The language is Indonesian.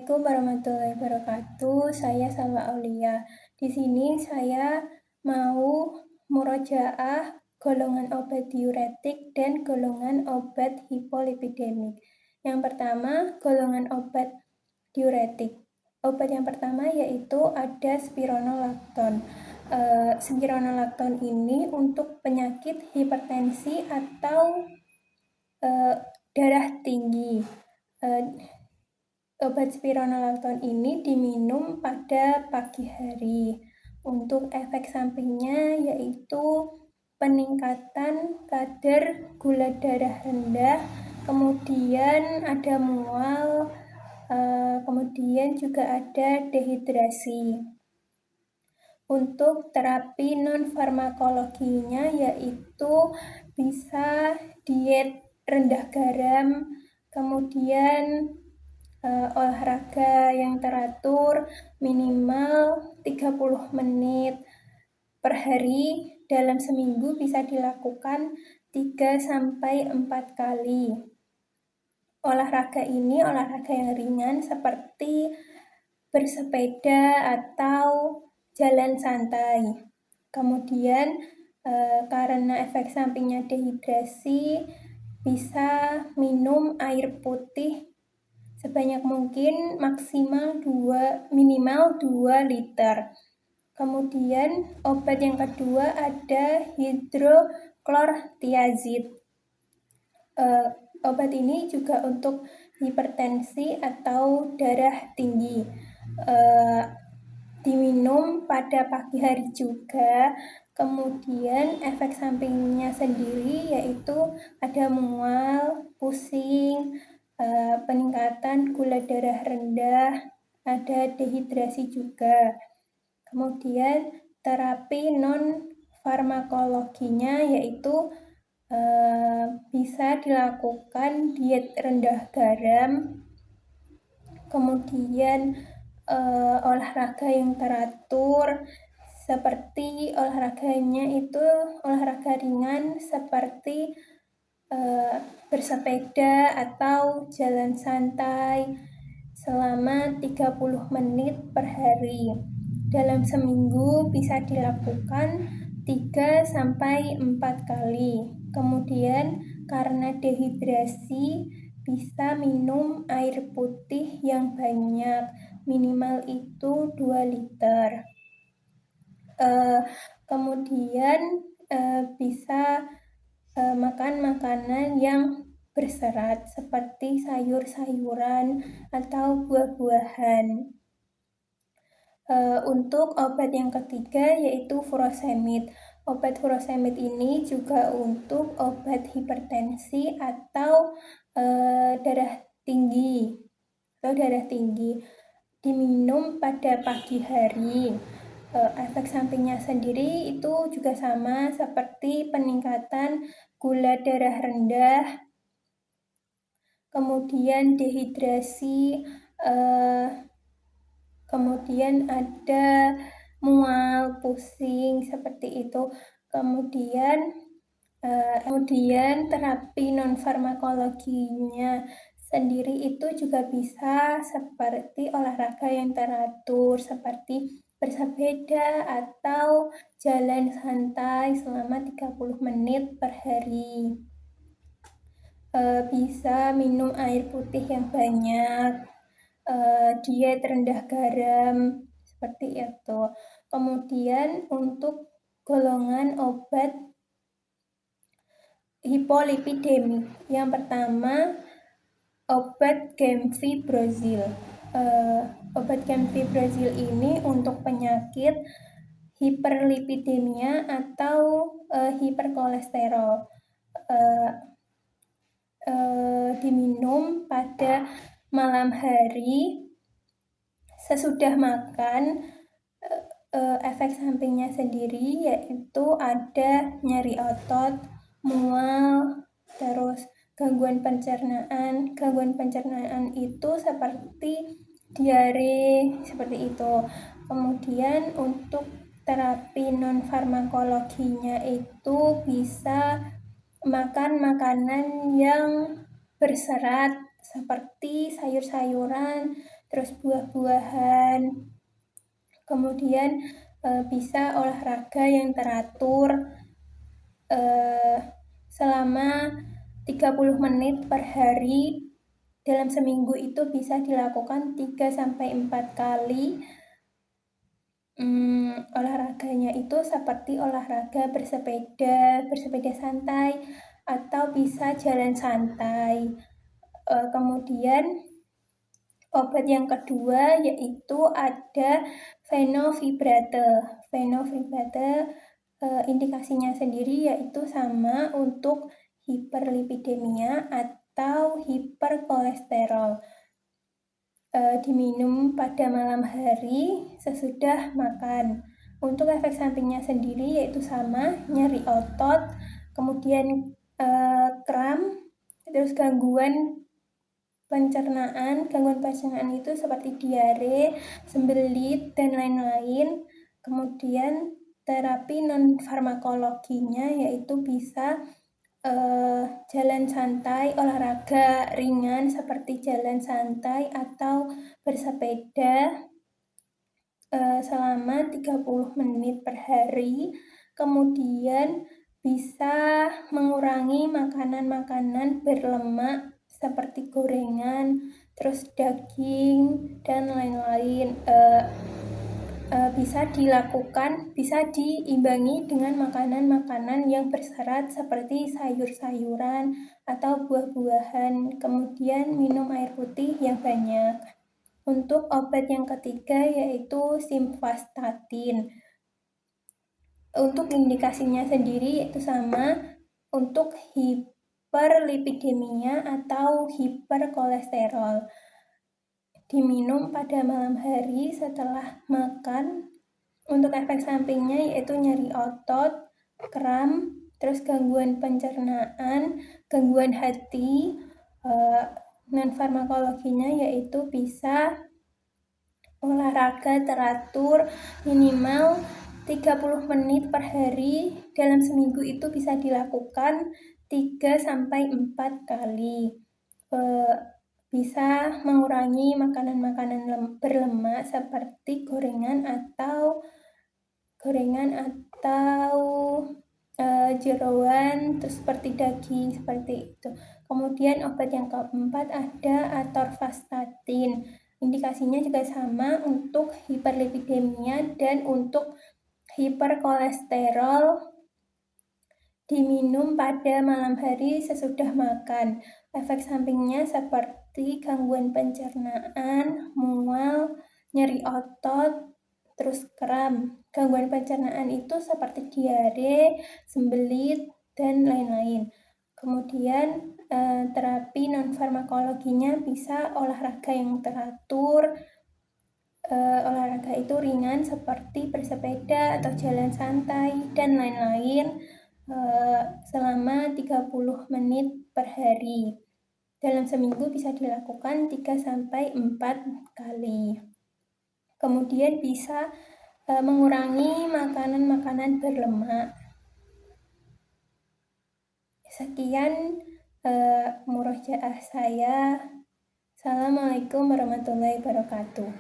Assalamualaikum warahmatullahi wabarakatuh. Saya Salwa Aulia. Di sini saya mau murojaah golongan obat diuretik dan golongan obat hipolipidemik. Yang pertama, golongan obat diuretik. Obat yang pertama yaitu ada spironolakton. Spironolakton ini untuk penyakit hipertensi atau darah tinggi. Obat spironolakton ini diminum pada pagi hari. Untuk efek sampingnya yaitu peningkatan kadar gula darah rendah, kemudian ada mual, kemudian juga ada dehidrasi. Untuk terapi non-farmakologinya yaitu bisa diet rendah garam, kemudian olahraga yang teratur minimal 30 menit per hari dalam seminggu bisa dilakukan 3-4 kali. Olahraga ini olahraga yang ringan seperti bersepeda atau jalan santai. Kemudian karena efek sampingnya dehidrasi, bisa minum air putih sebanyak mungkin minimal 2 liter. Kemudian obat yang kedua ada hidroklortiazid. Obat ini juga untuk hipertensi atau darah tinggi. Diminum pada pagi hari juga. Kemudian efek sampingnya sendiri yaitu ada mual, pusing, peningkatan gula darah rendah, ada dehidrasi juga. Kemudian terapi non-farmakologinya yaitu bisa dilakukan diet rendah garam, kemudian olahraga yang teratur, seperti olahraganya itu olahraga ringan seperti bersepeda atau jalan santai selama 30 menit per hari. Dalam seminggu bisa dilakukan 3-4 kali. Kemudian karena dehidrasi bisa minum air putih yang banyak, minimal itu 2 liter. Kemudian bisa makan makanan yang berserat seperti sayur-sayuran atau buah-buahan. Untuk obat yang ketiga yaitu furosemid. Obat furosemid ini juga untuk obat hipertensi atau darah tinggi diminum pada pagi hari. Efek sampingnya sendiri itu juga sama seperti peningkatan gula darah rendah, kemudian dehidrasi, kemudian ada mual, pusing, seperti itu. Kemudian terapi non-farmakologinya sendiri itu juga bisa seperti olahraga yang teratur, seperti bersepeda atau jalan santai selama 30 menit per hari. Bisa minum air putih yang banyak, diet rendah garam, seperti itu. Kemudian untuk golongan obat hipolipidemik, yang pertama obat gemfibrozil. Obat gemfibrozil ini untuk penyakit hiperlipidemia atau hiperkolesterol. Diminum pada malam hari sesudah makan. Efek sampingnya sendiri yaitu ada nyeri otot, mual, terus gangguan pencernaan. Gangguan pencernaan itu seperti diare, seperti itu. Kemudian untuk terapi non-farmakologinya itu bisa makan makanan yang berserat seperti sayur-sayuran, terus buah-buahan. Kemudian bisa olahraga yang teratur selama 30 menit per hari. Dalam seminggu itu bisa dilakukan 3-4 kali. Olahraganya itu seperti olahraga bersepeda santai, atau bisa jalan santai. Kemudian obat yang kedua yaitu ada fenofibrate. Fenofibrate indikasinya sendiri yaitu sama untuk hiperlipidemia atau hiperkolesterol. Diminum pada malam hari sesudah makan. Untuk efek sampingnya sendiri yaitu sama, nyeri otot, kemudian kram, terus gangguan pencernaan. Gangguan pencernaan itu seperti diare, sembelit, dan lain-lain. Kemudian terapi non-farmakologinya yaitu bisa jalan santai, olahraga ringan seperti jalan santai atau bersepeda selama 30 menit per hari. Kemudian bisa mengurangi makanan-makanan berlemak seperti gorengan, terus daging, dan lain-lain. Bisa diimbangi dengan makanan-makanan yang berserat seperti sayur-sayuran atau buah-buahan. Kemudian minum air putih yang banyak. Untuk obat yang ketiga yaitu simvastatin. Untuk indikasinya sendiri yaitu sama untuk hiperlipidemia atau hiperkolesterol. Diminum pada malam hari setelah makan. Untuk efek sampingnya yaitu nyeri otot, kram, terus gangguan pencernaan, gangguan hati. Non-farmakologinya yaitu bisa olahraga teratur minimal 30 menit per hari. Dalam seminggu itu bisa dilakukan 3-4 kali. Bisa mengurangi makanan-makanan berlemak seperti gorengan atau jeroan, terus seperti daging, seperti itu. Kemudian obat yang keempat ada atorvastatin. Indikasinya juga sama untuk hiperlipidemia dan untuk hiperkolesterol. Diminum pada malam hari sesudah makan. Efek sampingnya seperti gangguan pencernaan, mual, nyeri otot, terus kram. Gangguan pencernaan itu seperti diare, sembelit, dan lain-lain. Kemudian terapi non-farmakologinya bisa olahraga yang teratur. Olahraga itu ringan seperti bersepeda atau jalan santai dan lain-lain selama 30 menit per hari. Dalam seminggu bisa dilakukan 3-4 kali. Kemudian bisa mengurangi makanan-makanan berlemak. Sekian murojaah saya. Assalamualaikum warahmatullahi wabarakatuh.